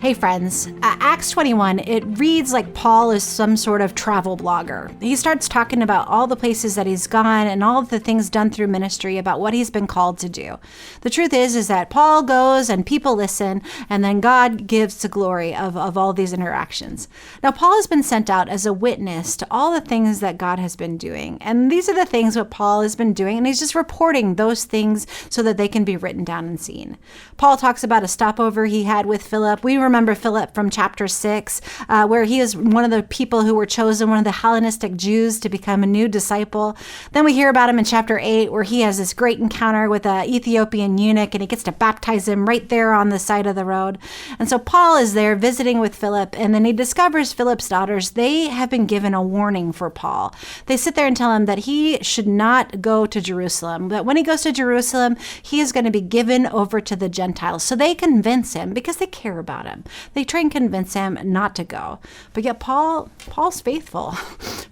Hey friends, Acts 21, it reads like Paul is some sort of travel blogger. He starts talking about all the places that he's gone and all of the things done through ministry about what he's been called to do. The truth is that Paul goes and people listen, and then God gives the glory of all these interactions. Now, Paul has been sent out as a witness to all the things that God has been doing. And these are the things what Paul has been doing, and he's just reporting those things so that they can be written down and seen. Paul talks about a stopover he had with Philip. We remember Philip from chapter 6, where he is one of the people who were chosen, one of the Hellenistic Jews, to become a new disciple. Then we hear about him in chapter 8, where he has this great encounter with an Ethiopian eunuch, and he gets to baptize him right there on the side of the road. And so Paul is there visiting with Philip, and then he discovers Philip's daughters. They have been given a warning for Paul. They sit there and tell him that he should not go to Jerusalem, that when he goes to Jerusalem, he is going to be given over to the Gentiles. So they convince him, because they care about him. They try and convince him not to go. But yet Paul's faithful.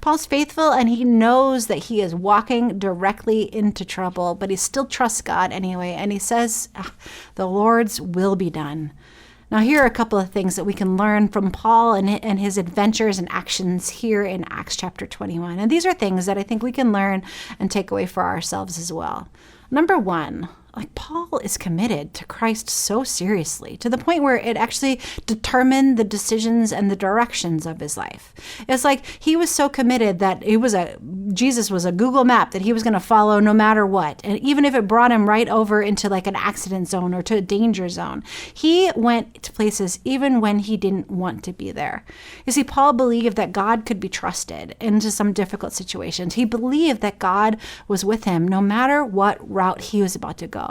Paul's faithful, and he knows that he is walking directly into trouble, but he still trusts God anyway. And he says, the Lord's will be done. Now, here are a couple of things that we can learn from Paul and his adventures and actions here in Acts chapter 21. And these are things that I think we can learn and take away for ourselves as well. Number one, Paul is committed to Christ so seriously, to the point where it actually determined the decisions and the directions of his life. It's like he was so committed that Jesus was a Google map that he was going to follow no matter what. And even if it brought him right over into like an accident zone or to a danger zone, he went to places even when he didn't want to be there. You see, Paul believed that God could be trusted into some difficult situations. He believed that God was with him no matter what route he was about to go.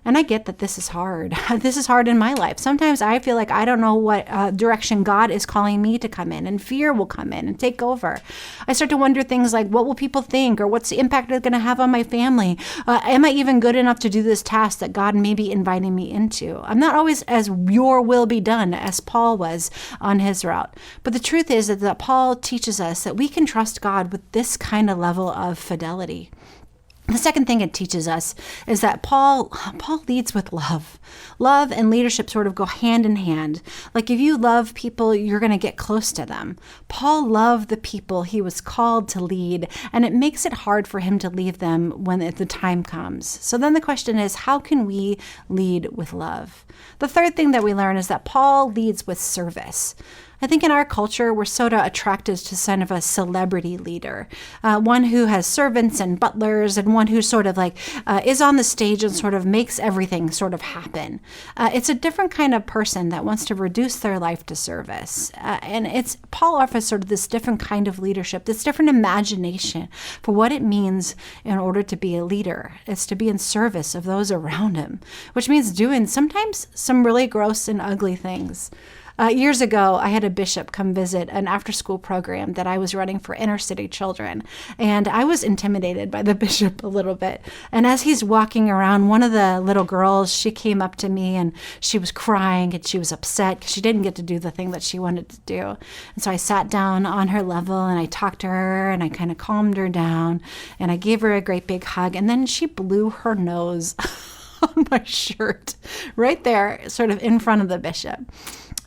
And I get that this is hard. This is hard in my life. Sometimes I feel like I don't know what direction God is calling me to come in, and fear will come in and take over. I start to wonder things like, what will people think, or what's the impact it's going to have on my family? Am I even good enough to do this task that God may be inviting me into? I'm not always as your will be done as Paul was on his route. But the truth is that Paul teaches us that we can trust God with this kind of level of fidelity. The second thing it teaches us is that Paul leads with love. Love and leadership sort of go hand in hand. Like if you love people, you're going to get close to them. Paul loved the people he was called to lead, and it makes it hard for him to leave them when the time comes. So then the question is, how can we lead with love? The third thing that we learn is that Paul leads with service. I think in our culture, we're sort of attracted to kind of a celebrity leader, one who has servants and butlers, and one who sort of is on the stage and sort of makes everything sort of happen. It's a different kind of person that wants to reduce their life to service. And Paul offers sort of this different kind of leadership, this different imagination for what it means in order to be a leader. It's to be in service of those around him, which means doing sometimes some really gross and ugly things. Years ago, I had a bishop come visit an after-school program that I was running for inner-city children, and I was intimidated by the bishop a little bit. And as he's walking around, one of the little girls, she came up to me, and she was crying, and she was upset because she didn't get to do the thing that she wanted to do. And so I sat down on her level, and I talked to her, and I kind of calmed her down, and I gave her a great big hug, and then she blew her nose on my shirt right there, sort of in front of the bishop.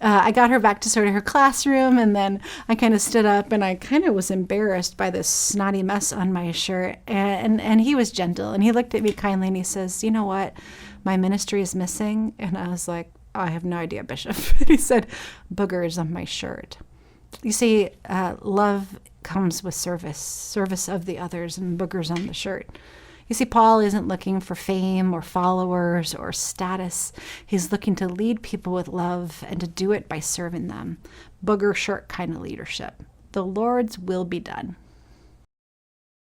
I got her back to sort of her classroom, and then I kind of stood up, and I kind of was embarrassed by this snotty mess on my shirt. And he was gentle, and he looked at me kindly, and he says, "You know what? My ministry is missing." And I was like, "I have no idea, Bishop." And he said, "Boogers on my shirt." You see, love comes with service of the others, and boogers on the shirt. You see, Paul isn't looking for fame or followers or status. He's looking to lead people with love and to do it by serving them. Booger shirt kind of leadership. The Lord's will be done.